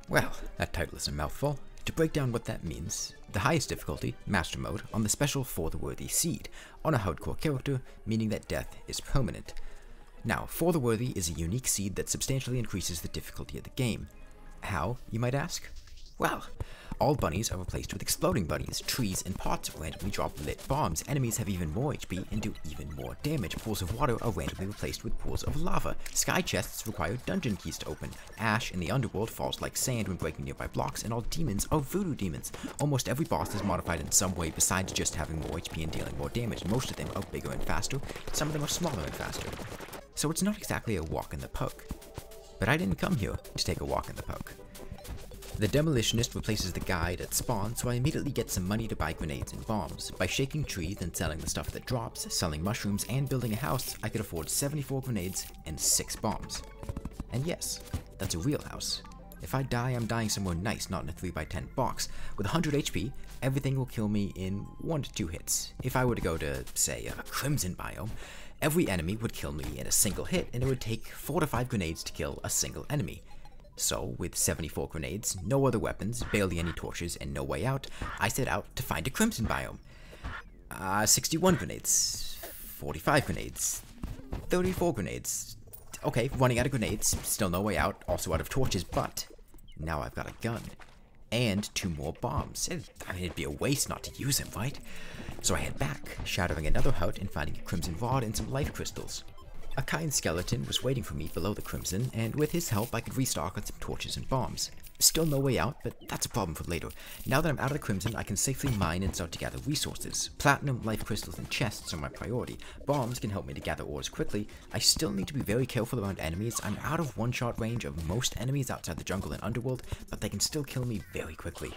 Well, that title is a mouthful. To break down what that means, the highest difficulty, Master Mode, on the special For the Worthy seed, on a hardcore character, meaning that death is permanent. Now, For the Worthy is a unique seed that substantially increases the difficulty of the game. How, you might ask? Well, all bunnies are replaced with exploding bunnies, trees and pots randomly drop lit bombs, enemies have even more HP and do even more damage, pools of water are randomly replaced with pools of lava, sky chests require dungeon keys to open, ash in the underworld falls like sand when breaking nearby blocks, and all demons are voodoo demons. Almost every boss is modified in some way besides just having more HP and dealing more damage. Most of them are bigger and faster, some of them are smaller and faster. So it's not exactly a walk in the park. But I didn't come here to take a walk in the park. The Demolitionist replaces the guide at spawn, so I immediately get some money to buy grenades and bombs. By shaking trees and selling the stuff that drops, selling mushrooms, and building a house, I could afford 74 grenades and 6 bombs. And yes, that's a real house. If I die, I'm dying somewhere nice, not in a 3x10 box. With 100 HP, everything will kill me in 1 to 2 hits. If I were to go to, say, a Crimson biome, every enemy would kill me in a single hit, and it would take 4 to 5 grenades to kill a single enemy. So, with 74 grenades, no other weapons, barely any torches, and no way out, I set out to find a Crimson biome. 61 grenades, 45 grenades, 34 grenades. Okay, running out of grenades, still no way out, also out of torches, but now I've got a gun. And 2 more bombs. I mean, it'd be a waste not to use them, right? So I head back, shadowing another hut and finding a Crimson rod and some life crystals. A kind skeleton was waiting for me below the Crimson, and with his help I could restock on some torches and bombs. Still no way out, but that's a problem for later. Now that I'm out of the Crimson, I can safely mine and start to gather resources. Platinum, life crystals, and chests are my priority. Bombs can help me to gather ores quickly. I still need to be very careful around enemies. I'm out of one-shot range of most enemies outside the jungle and underworld, but they can still kill me very quickly.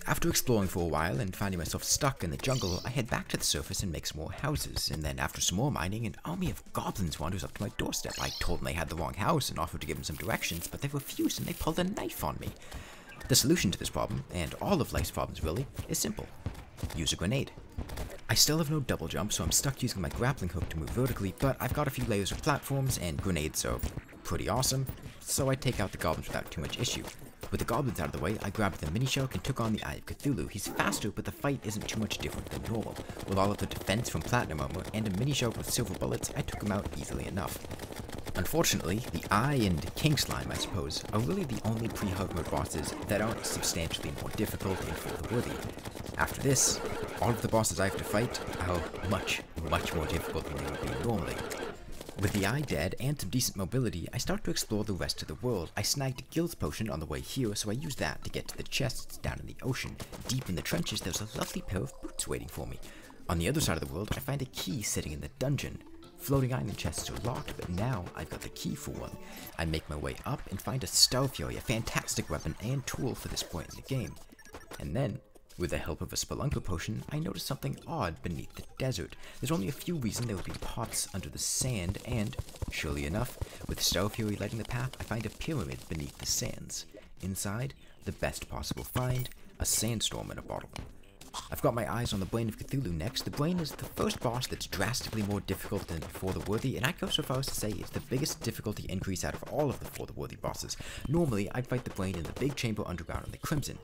After exploring for a while and finding myself stuck in the jungle, I head back to the surface and make some more houses, and then after some more mining, an army of goblins wanders up to my doorstep. I told them they had the wrong house and offered to give them some directions, but they refused and they pulled a knife on me. The solution to this problem, and all of life's problems really, is simple. Use a grenade. I still have no double jump, so I'm stuck using my grappling hook to move vertically, but I've got a few layers of platforms, and grenades are pretty awesome, so I take out the goblins without too much issue. With the goblins out of the way, I grabbed the mini-shark and took on the Eye of Cthulhu. He's faster, but the fight isn't too much different than normal. With all of the defense from platinum armor and a mini-shark with silver bullets, I took him out easily enough. Unfortunately, the Eye and King Slime, I suppose, are really the only pre-hard mode bosses that aren't substantially more difficult and For the Worthy. After this, all of the bosses I have to fight are much, much more difficult than they would be normally. With the eye dead and some decent mobility, I start to explore the rest of the world. I snagged a Gil's potion on the way here, so I use that to get to the chests down in the ocean. Deep in the trenches, there's a lovely pair of boots waiting for me. On the other side of the world, I find a key sitting in the dungeon. Floating iron chests are locked, but now I've got the key for one. I make my way up and find a Star Fury, a fantastic weapon and tool for this point in the game. And then, with the help of a Spelunker potion, I notice something odd beneath the desert. There's only a few reasons there would be pots under the sand, and, surely enough, with Star Fury lighting the path, I find a pyramid beneath the sands. Inside, the best possible find, a sandstorm in a bottle. I've got my eyes on the Brain of Cthulhu next. The Brain is the first boss that's drastically more difficult than For the Worthy, and I'd go so far as to say it's the biggest difficulty increase out of all of the For the Worthy bosses. Normally, I'd fight the Brain in the big chamber underground in the Crimson.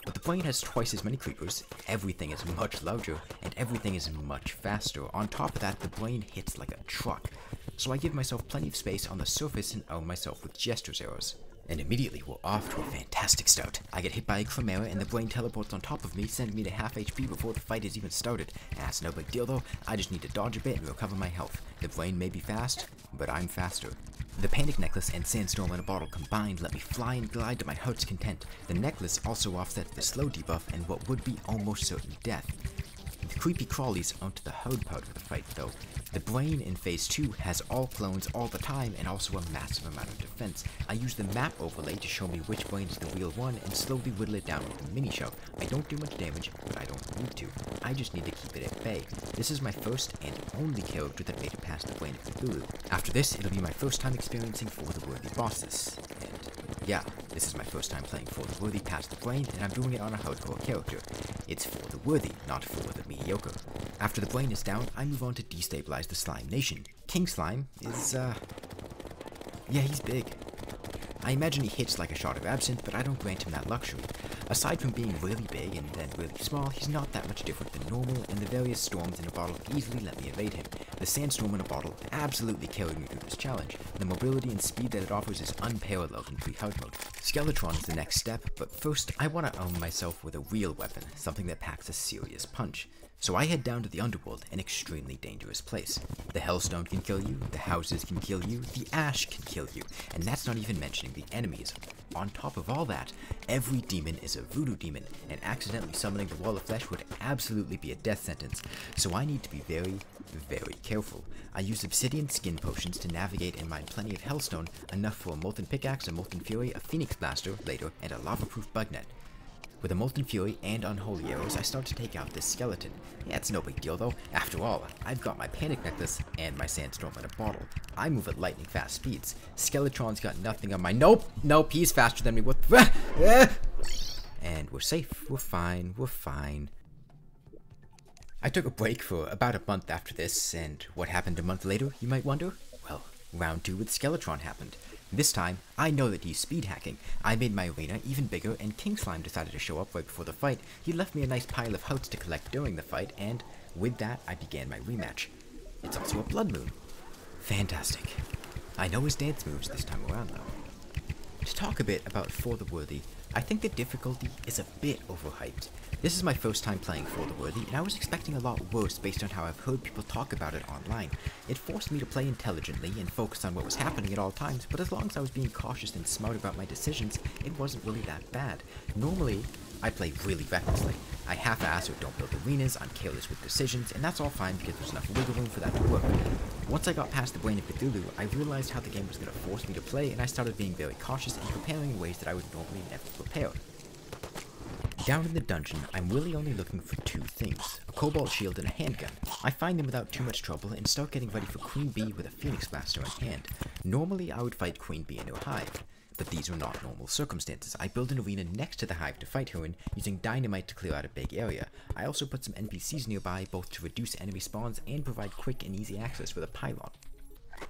But the Brain has twice as many creepers, everything is much larger, and everything is much faster. On top of that, the Brain hits like a truck. So I give myself plenty of space on the surface and arm myself with Jester's arrows. And immediately we're off to a fantastic start. I get hit by a Chimera and the Brain teleports on top of me, sending me to half HP before the fight has even started. That's no big deal though, I just need to dodge a bit and recover my health. The Brain may be fast, but I'm faster. The Panic Necklace and Sandstorm in a bottle combined let me fly and glide to my heart's content. The necklace also offsets the slow debuff and what would be almost certain death. The creepy crawlies aren't the hard part of the fight though. The Brain in Phase 2 has all clones all the time and also a massive amount of defense. I use the map overlay to show me which Brain is the real one and slowly whittle it down with the mini-shark. I don't do much damage, but I don't need to. I just need to keep it at bay. This is my first and only character that made it past the Brain of Cthulhu. After this, it'll be my first time experiencing For the Worthy bosses. And yeah, this is my first time playing For the Worthy past the Brain, and I'm doing it on a hardcore character. It's For the Worthy, not for the mediocre. After the Brain is down, I move on to destabilize the Slime Nation. King Slime is, yeah, he's big. I imagine he hits like a shot of absinthe, but I don't grant him that luxury. Aside from being really big and then really small, he's not that much different than normal, and the various storms in a bottle easily let me evade him. The sandstorm in a bottle absolutely carried me through this challenge. The mobility and speed that it offers is unparalleled in free hard mode. Skeletron is the next step, but first I want to arm myself with a real weapon, something that packs a serious punch. So I head down to the underworld, an extremely dangerous place. The Hellstone can kill you, the houses can kill you, the ash can kill you, and that's not even mentioning the enemies. On top of all that, every demon is a voodoo demon, and accidentally summoning the Wall of Flesh would absolutely be a death sentence, so I need to be very, very careful. I use obsidian skin potions to navigate and mine plenty of Hellstone, enough for a Molten Pickaxe, a Molten Fury, a Phoenix Blaster later, and a lava-proof bug net. With a Molten Fury and Unholy Arrows, I start to take out this skeleton. Yeah, it's no big deal though. After all, I've got my Panic Necklace and my Sandstorm in a bottle. I move at lightning fast speeds. Skeletron's got nothing on my— Nope, he's faster than me. What? And we're safe, we're fine. I took a break for about a month after this, and what happened a month later, you might wonder? Well, round 2 with Skeletron happened. This time, I know that he's speed hacking. I made my arena even bigger, and King Slime decided to show up right before the fight. He left me a nice pile of hearts to collect during the fight, and with that, I began my rematch. It's also a blood moon. Fantastic. I know his dance moves this time around, though. To talk a bit about For the Worthy, I think the difficulty is a bit overhyped. This is my first time playing For the Worthy, and I was expecting a lot worse based on how I've heard people talk about it online. It forced me to play intelligently and focus on what was happening at all times, but as long as I was being cautious and smart about my decisions, it wasn't really that bad. Normally, I play really recklessly. I half-ass or don't build arenas, I'm careless with decisions, and that's all fine because there's enough wiggle room for that to work. Once I got past the Brain of Cthulhu, I realized how the game was going to force me to play, and I started being very cautious and preparing in ways that I would normally never prepare. Down in the dungeon, I'm really only looking for 2 things, a cobalt shield and a handgun. I find them without too much trouble and start getting ready for Queen Bee with a Phoenix Blaster in hand. Normally I would fight Queen Bee in her hive, but these are not normal circumstances. I build an arena next to the hive to fight her in, using dynamite to clear out a big area. I also put some NPCs nearby, both to reduce enemy spawns and provide quick and easy access for the pylon.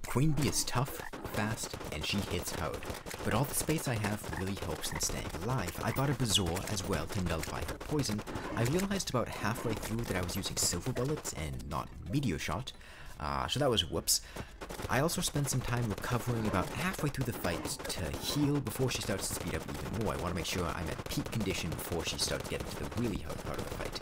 Queen Bee is tough, fast, and she hits hard, but all the space I have really helps in staying alive. I bought a Bazoar as well to nullify her poison. I realized about halfway through that I was using silver bullets and not meteor shot, so that was whoops. I also spent some time recovering about halfway through the fight to heal before she starts to speed up even more. I want to make sure I'm at peak condition before she starts getting to the really hard part of the fight.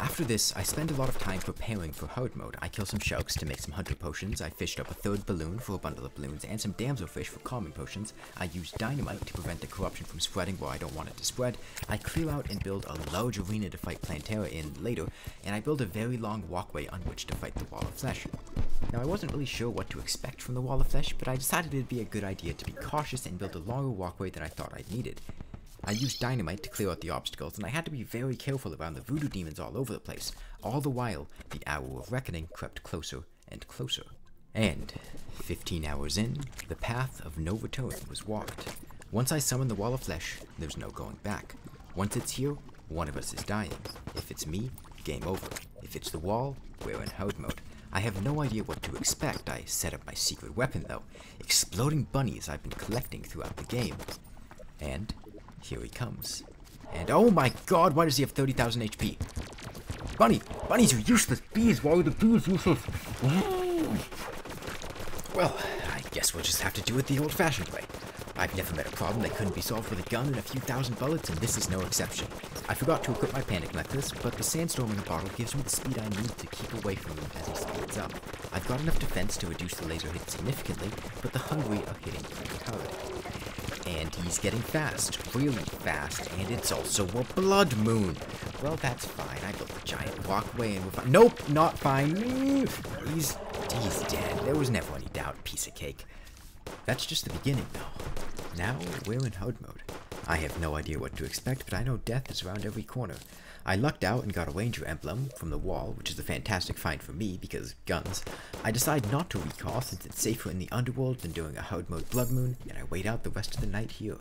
After this, I spend a lot of time preparing for hard mode. I kill some sharks to make some hunter potions, I fished up a 3rd balloon for a bundle of balloons, and some damselfish for calming potions. I use dynamite to prevent the corruption from spreading where I don't want it to spread. I clear out and build a large arena to fight Plantera in later, and I build a very long walkway on which to fight the Wall of Flesh. Now I wasn't really sure what to expect from the Wall of Flesh, but I decided it'd be a good idea to be cautious and build a longer walkway than I thought I'd needed. I used dynamite to clear out the obstacles, and I had to be very careful around the voodoo demons all over the place. All the while, the Hour of Reckoning crept closer and closer. And 15 hours in, the path of no return was walked. Once I summon the Wall of Flesh, there's no going back. Once it's here, one of us is dying. If it's me, game over. If it's the wall, we're in hard mode. I have no idea what to expect. I set up my secret weapon though, exploding bunnies I've been collecting throughout the game. And here he comes. And oh my god, why does he have 30,000 HP? Bunnies are useless. Bees, why are the bees useless? Well, I guess we'll just have to do it the old-fashioned way. I've never met a problem that couldn't be solved with a gun and a few thousand bullets, and this is no exception. I forgot to equip my Panic Necklace, but the Sandstorm in a bottle gives me the speed I need to keep away from him as he speeds up. I've got enough defense to reduce the laser hit significantly, but the hungry are hitting pretty hard. And he's getting fast, really fast, and it's also a blood moon. Well, that's fine. I built a giant walkway and we're fine. Nope, not fine. He's dead. There was never any doubt, piece of cake. That's just the beginning, though. Now we're in hard mode. I have no idea what to expect, but I know death is around every corner. I lucked out and got a ranger emblem from the wall, which is a fantastic find for me because guns. I decide not to recall since it's safer in the underworld than doing a hard mode blood moon, and I wait out the rest of the night here.